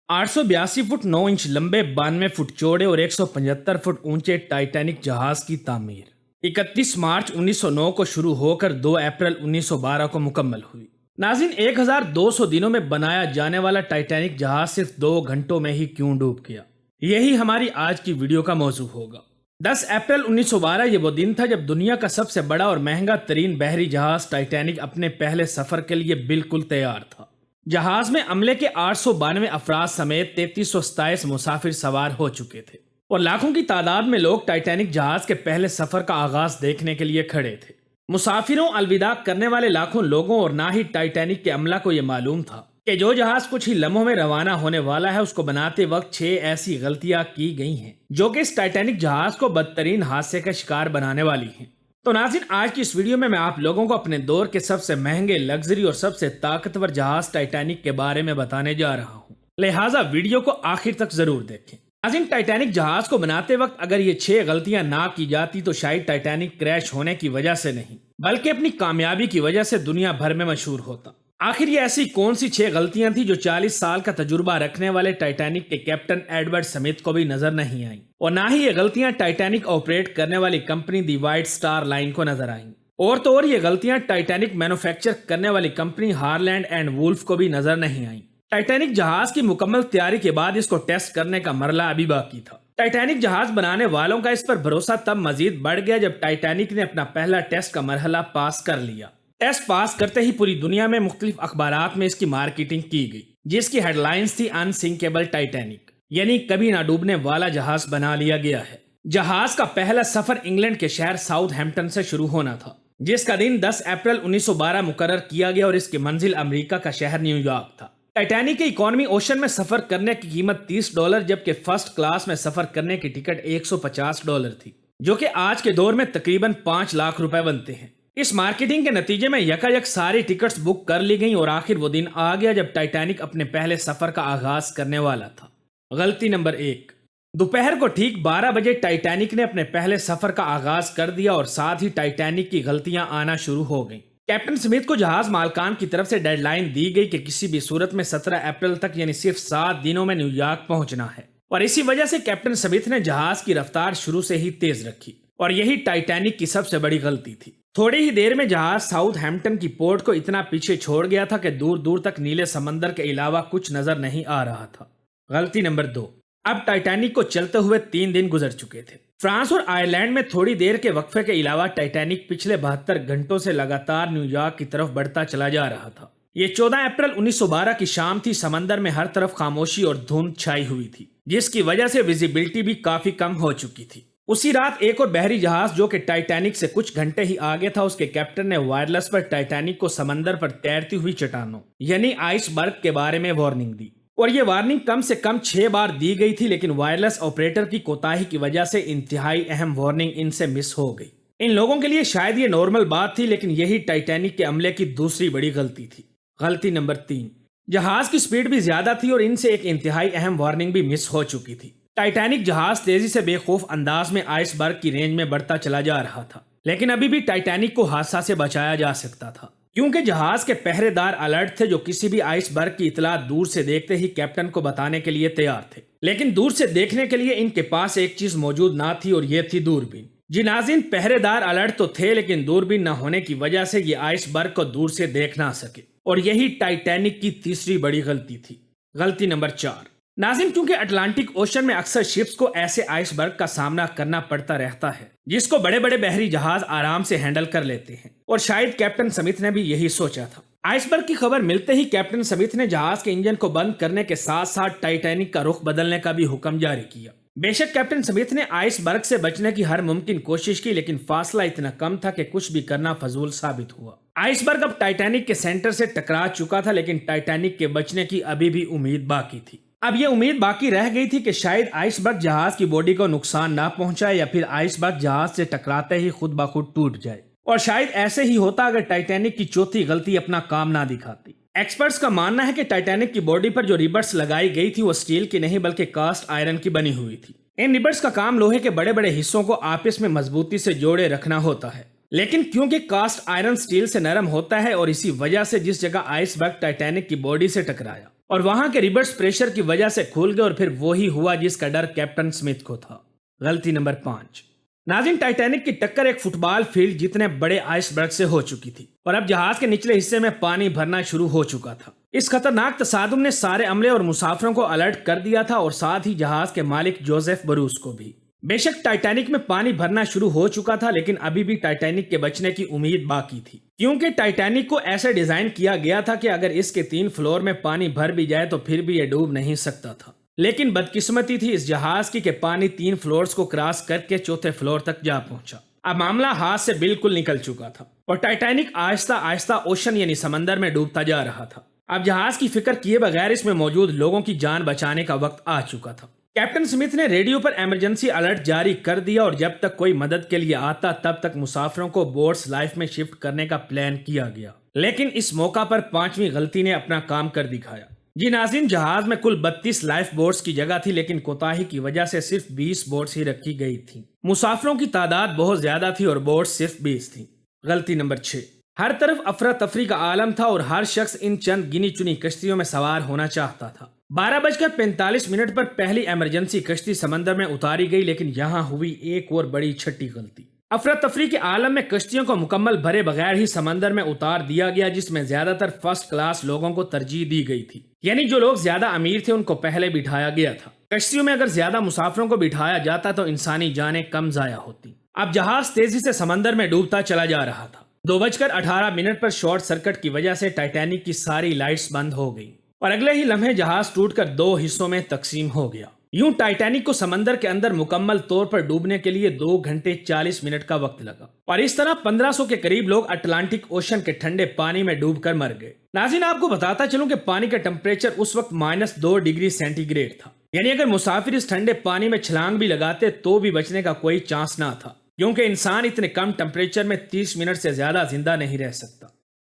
882 foot 9 inch लंबे, 92 foot चौड़े और 175 फुट ऊंचे टाइटैनिक जहाज की तामीर 31 मार्च 1909 को शुरू होकर 2 अप्रैल 1912 को मुकम्मल हुई। नाज़रीन, 1200 दिनों में बनाया जाने वाला टाइटैनिक जहाज सिर्फ 2 घंटों में ही क्यों डूब गया, यही हमारी आज की वीडियो का मौजू होगा। 10 अप्रैल 1912 ये वो दिन था जब दुनिया का सबसे बड़ा और महंगा तरीन बहरी जहाज टाइटैनिक अपने पहले सफर के लिए बिल्कुल तैयार था। जहाज में अमले के 892 अफराद समेत 3327 मुसाफिर सवार हो चुके थे और लाखों की तादाद में लोग टाइटैनिक जहाज के पहले सफर का आगाज देखने के लिए खड़े थे। मुसाफिरों अलविदा करने वाले लाखों लोगों और ना ही टाइटैनिक के अमला को यह मालूम था कि जो जहाज कुछ ही लम्हों में रवाना होने वाला है उसको बनाते वक्त 6 ऐसी गलतियां की गई हैं जो कि इस टाइटैनिक जहाज को बदतरीन हादसे का शिकार बनाने वाली हैं। तो नाज़रीन, आज की इस वीडियो में मैं आप लोगों को अपने दौर के सबसे महंगे, लग्जरी और सबसे ताकतवर जहाज टाइटैनिक के बारे में बताने जा रहा हूँ, लिहाजा वीडियो को आखिर तक जरूर देखें। नाज़रीन, टाइटैनिक जहाज को बनाते वक्त अगर ये 6 गलतियां ना की जाती तो शायद टाइटैनिक क्रैश होने की वजह से नहीं बल्कि अपनी कामयाबी की वजह से दुनिया भर में मशहूर होता। आखिर ये ऐसी कौन सी 6 गलतियां थी जो 40 साल का तजुर्बा रखने वाले टाइटैनिक के कैप्टन एडवर्ड स्मिथ को भी नजर नहीं आई, और ना ही ये गलतियां टाइटैनिक ऑपरेट करने वाली कंपनी दी व्हाइट स्टार लाइन को नजर आईं, और तो और ये गलतियां टाइटैनिक मैन्युफैक्चर करने वाली कंपनी हारलैंड एंड वुल्फ को भी नजर नहीं आई। टाइटैनिक जहाज की मुकम्मल तैयारी के बाद इसको टेस्ट करने का मरला अभी बाकी था। टाइटैनिक जहाज बनाने वालों का इस पर भरोसा तब मजीद बढ़ गया जब टाइटैनिक ने अपना पहला टेस्ट का मरहला पास कर लिया। टेस्ट पास करते ही पूरी दुनिया में मुख्तलिफ अखबारात में इसकी मार्केटिंग की गई, जिसकी हेडलाइंस थी अनसिंकेबल टाइटैनिक, यानी कभी ना डूबने वाला जहाज बना लिया गया है। जहाज का पहला सफर इंग्लैंड के शहर साउथहैम्पटन से शुरू होना था, जिसका दिन 10 अप्रैल 1912 मुकर्रर किया गया और इसकी मंजिल अमेरिका का शहर न्यूयॉर्क था। टाइटैनिक के इकोनॉमी ओशन में सफर करने की कीमत $30 जबकि फर्स्ट क्लास में सफर करने की टिकट $150 थी, जो कि आज के दौर में तकरीबन 5 लाख रुपए बनते हैं। इस मार्केटिंग के नतीजे में यकायक सारी टिकट्स बुक कर ली गईं और आखिर वो दिन आ गया जब टाइटैनिक अपने पहले सफर का आगाज करने वाला था। गलती नंबर 1, दोपहर को ठीक 12 बजे टाइटैनिक ने अपने पहले सफर का आगाज कर दिया और साथ ही टाइटैनिक की गलतियां आना शुरू हो गईं। कैप्टन स्मिथ को जहाज मालकान की तरफ से डेडलाइन दी गई कि किसी भी सूरत में 17 अप्रैल तक यानी सिर्फ 7 दिनों में न्यूयॉर्क पहुंचना है, और इसी वजह से कैप्टन स्मिथ ने जहाज की रफ्तार शुरू से ही तेज रखी और यही टाइटैनिक की सबसे बड़ी गलती थी। थोड़ी ही देर में जहाज साउथहैम्पटन की पोर्ट को इतना पीछे छोड़ गया था कि दूर दूर तक नीले समंदर के अलावा कुछ नजर नहीं आ रहा था। गलती नंबर 2, अब टाइटैनिक को चलते हुए 3 दिन गुजर चुके थे। फ्रांस और आयरलैंड में थोड़ी देर के वक्फे के अलावा टाइटैनिक पिछले 72 घंटों से लगातार न्यूयॉर्क की तरफ बढ़ता चला जा रहा था। ये 14 अप्रैल 1912 की शाम थी। समंदर में हर तरफ खामोशी और धुंध छाई हुई थी, जिसकी वजह से विजिबिलिटी भी काफी कम हो चुकी थी। उसी रात एक और बहरी जहाज जो कि टाइटैनिक से कुछ घंटे ही आगे था, उसके कैप्टन ने वायरलेस पर टाइटैनिक को समंदर पर तैरती हुई चट्टानों यानी आइसबर्ग के बारे में वार्निंग दी, और ये वार्निंग कम से कम 6 बार दी गई थी, लेकिन वायरलेस ऑपरेटर की कोताही की वजह से इंतहाई अहम वार्निंग इनसे मिस हो गई। इन लोगों के लिए शायद ये नॉर्मल बात थी, लेकिन यही टाइटैनिक के अमले की दूसरी बड़ी गलती थी। गलती नंबर 3, जहाज की स्पीड भी ज्यादा थी और इनसे एक इंतहाई अहम वार्निंग भी मिस हो चुकी थी। टाइटैनिक जहाज तेजी से बेखौफ अंदाज में आइसबर्ग की रेंज में बढ़ता चला जा रहा था, लेकिन अभी भी टाइटैनिक को हादसा से बचाया जा सकता था, क्योंकि जहाज के पहरेदार अलर्ट थे जो किसी भी आइसबर्ग की इतला दूर से देखते ही कैप्टन को बताने के लिए तैयार थे। लेकिन दूर से देखने के लिए इनके पास एक चीज मौजूद ना थी, और ये थी दूरबीन। जी नाज़रीन, पहरेदार अलर्ट तो थे, लेकिन दूरबीन न होने की वजह से ये आइसबर्ग को दूर से देख ना सके, और यही टाइटैनिक की तीसरी बड़ी गलती थी। गलती नंबर 4, नाज़रीन, क्योंकि अटलांटिक ओशन में अक्सर शिप्स को ऐसे आइसबर्ग का सामना करना पड़ता रहता है जिसको बड़े बड़े बहरी जहाज आराम से हैंडल कर लेते हैं, और शायद कैप्टन स्मिथ ने भी यही सोचा था। आइसबर्ग की खबर मिलते ही कैप्टन स्मिथ ने जहाज के इंजन को बंद करने के साथ साथ टाइटैनिक का रुख बदलने का भी हुक्म जारी किया। बेशक कैप्टन स्मिथ ने आइसबर्ग से बचने की हर मुमकिन कोशिश की, लेकिन फासला इतना कम था कि कुछ भी करना फजूल साबित हुआ। आइसबर्ग अब टाइटैनिक के सेंटर से टकरा चुका था, लेकिन टाइटैनिक के बचने की अभी भी उम्मीद बाकी थी। अब ये उम्मीद बाकी रह गई थी कि शायद आइसबर्ग जहाज की बॉडी को नुकसान ना पहुंचाए, या फिर आइसबर्ग जहाज से टकराते ही खुद ब खुद टूट जाए, और शायद ऐसे ही होता अगर टाइटैनिक की चौथी गलती अपना काम ना दिखाती। एक्सपर्ट्स का मानना है कि टाइटैनिक की बॉडी पर जो रिबर्स लगाई गई थी वो स्टील की नहीं बल्कि कास्ट आयरन की बनी हुई थी। इन रिबर्स का काम लोहे के बड़े बड़े हिस्सों को आपस में मजबूती से जोड़े रखना होता है, लेकिन क्योंकि कास्ट आयरन स्टील से नरम होता है, और इसी वजह से जिस जगह आइसबर्ग टाइटैनिक की बॉडी से टकराया اور وہاں کے ریورس پریشر کی وجہ سے کھل گئے اور پھر وہی ہوا جس کا ڈر کیپٹن سمتھ کو تھا۔ غلطی نمبر 5۔ ناظرین، ٹائٹینک کی ٹکر ایک فٹ بال فیلڈ جتنے بڑے آئس برگ سے ہو چکی تھی اور اب جہاز کے نچلے حصے میں پانی بھرنا شروع ہو چکا تھا۔ اس خطرناک تصادم نے سارے عملے اور مسافروں کو الرٹ کر دیا تھا اور ساتھ ہی جہاز کے مالک جوزف بروس کو بھی۔ بے شک ٹائٹینک میں پانی بھرنا شروع ہو چکا تھا، لیکن ابھی بھی ٹائٹینک کے بچنے کی امید باقی تھی، کیونکہ ٹائٹینک کو ایسے ڈیزائن کیا گیا تھا کہ اگر اس کے 3 فلور میں پانی بھر بھی جائے تو پھر بھی یہ ڈوب نہیں سکتا تھا۔ لیکن بدقسمتی تھی اس جہاز کی کہ پانی 3 فلورز کو کراس کر کے 4تھے فلور تک جا پہنچا۔ اب معاملہ ہاتھ سے بالکل نکل چکا تھا اور ٹائٹینک آہستہ آہستہ اوشن یعنی سمندر میں ڈوبتا جا رہا تھا۔ اب جہاز کی فکر کیے بغیر اس میں موجود لوگوں کی جان بچانے کا وقت آ چکا تھا۔ کیپٹن سمتھ نے ریڈیو پر ایمرجنسی الرٹ جاری کر دیا اور جب تک کوئی مدد کے لیے آتا تب تک مسافروں کو بوٹس لائف میں شفٹ کرنے کا پلان کیا گیا۔ لیکن اس موقع پر 5ویں غلطی نے اپنا کام کر دکھایا۔ جی ناظرین، جہاز میں کل 32 لائف بوٹس کی جگہ تھی، لیکن کوتاہی کی وجہ سے صرف 20 بوٹس ہی رکھی گئی تھیں۔ مسافروں کی تعداد بہت زیادہ تھی اور بوٹس صرف 20 تھیں۔ غلطی نمبر 6۔ ہر طرف افراتفری کا عالم تھا اور ہر شخص ان چند گنی چنی کشتیوں میں سوار ہونا چاہتا تھا۔ 12:45 پر پہلی ایمرجنسی کشتی سمندر میں اتاری گئی، لیکن یہاں ہوئی ایک اور بڑی چھٹی غلطی۔ افراتفری کے عالم میں کشتیوں کو مکمل بھرے بغیر ہی سمندر میں اتار دیا گیا، جس میں زیادہ تر فرسٹ کلاس لوگوں کو ترجیح دی گئی تھی، یعنی جو لوگ زیادہ امیر تھے ان کو پہلے بٹھایا گیا تھا۔ کشتیوں میں اگر زیادہ مسافروں کو بٹھایا جاتا تو انسانی جانیں کم ضائع ہوتی۔ اب جہاز تیزی سے سمندر میں ڈوبتا چلا جا رہا تھا۔ 2:18 پر شارٹ سرکٹ کی وجہ سے ٹائٹینک کی ساری لائٹس بند ہو گئی اور اگلے ہی لمحے جہاز ٹوٹ کر 2 حصوں میں تقسیم ہو گیا۔ یوں ٹائٹینک کو سمندر کے اندر مکمل طور پر ڈوبنے کے لیے 2 گھنٹے 40 منٹ کا وقت لگا اور اس طرح 1500 کے قریب لوگ اٹلانٹک اوشن کے ٹھنڈے پانی میں ڈوب کر مر گئے۔ ناظرین، آپ کو بتاتا چلوں کہ پانی کا ٹمپریچر اس وقت -2 ڈگری سینٹی گریڈ تھا، یعنی اگر مسافر اس ٹھنڈے پانی میں چھلانگ بھی لگاتے تو بھی بچنے کا کوئی چانس نہ تھا، کیونکہ انسان اتنے کم ٹمپریچر میں 30 منٹ سے زیادہ زندہ نہیں رہ سکتا۔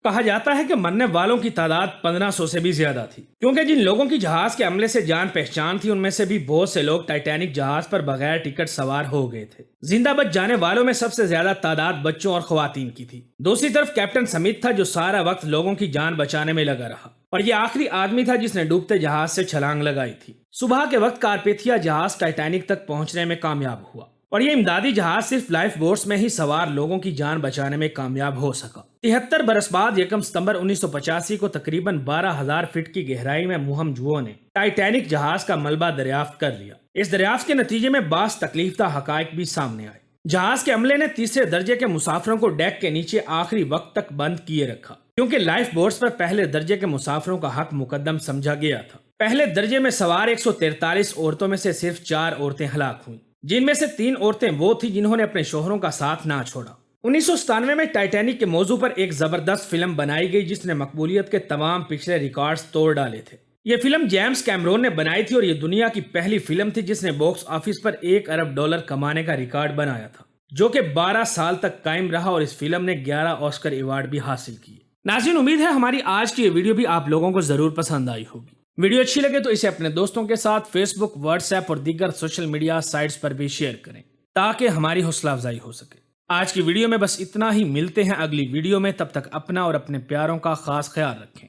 کہا جاتا ہے کہ مرنے والوں کی تعداد 1500 سے بھی زیادہ تھی، کیونکہ جن لوگوں کی جہاز کے عملے سے جان پہچان تھی ان میں سے بھی بہت سے لوگ ٹائٹینک جہاز پر بغیر ٹکٹ سوار ہو گئے تھے۔ زندہ بچ جانے والوں میں سب سے زیادہ تعداد بچوں اور خواتین کی تھی۔ دوسری طرف کیپٹن سمتھ تھا جو سارا وقت لوگوں کی جان بچانے میں لگا رہا اور یہ آخری آدمی تھا جس نے ڈوبتے جہاز سے چھلانگ لگائی تھی۔ صبح کے وقت کارپیتھیا جہاز ٹائٹینک تک پہنچنے میں کامیاب ہوا اور یہ امدادی جہاز صرف لائف بوٹس میں ہی سوار لوگوں کی جان بچانے میں کامیاب ہو سکا۔ 73 برس بعد 1 ستمبر 1985 کو تقریباً 12,000 فٹ کی گہرائی میں مہم جوؤں نے ٹائٹینک جہاز کا ملبہ دریافت کر لیا۔ اس دریافت کے نتیجے میں بعض تکلیف دہ حقائق بھی سامنے آئے۔ جہاز کے عملے نے تیسرے درجے کے مسافروں کو ڈیک کے نیچے آخری وقت تک بند کیے رکھا، کیونکہ لائف بوٹس پر پہلے درجے کے مسافروں کا حق مقدم سمجھا گیا تھا۔ پہلے درجے میں سوار 143 عورتوں میں سے صرف 4 عورتیں ہلاک ہوئیں، جن میں سے 3 عورتیں وہ تھیں جنہوں نے اپنے شوہروں کا ساتھ نہ چھوڑا۔ 1997 میں ٹائٹینک کے موضوع پر ایک زبردست فلم بنائی گئی جس نے مقبولیت کے تمام پچھلے ریکارڈز توڑ ڈالے تھے۔ یہ فلم جیمز کیمرون نے بنائی تھی اور یہ دنیا کی پہلی فلم تھی جس نے باکس آفس پر $1 ارب کمانے کا ریکارڈ بنایا تھا، جو کہ 12 سال تک قائم رہا اور اس فلم نے 11 آسکر ایوارڈ بھی حاصل کیے۔ ناظرین، امید ہے ہماری آج کی یہ ویڈیو بھی آپ لوگوں کو ضرور پسند آئی ہوگی۔ ویڈیو اچھی لگے تو اسے اپنے دوستوں کے ساتھ فیس بک، واٹس ایپ اور دیگر سوشل میڈیا سائٹس پر بھی شیئر کریں تاکہ ہماری حوصلہ افزائی ہو سکے۔ آج کی ویڈیو میں بس اتنا ہی، ملتے ہیں اگلی ویڈیو میں، تب تک اپنا اور اپنے پیاروں کا خاص خیال رکھیں۔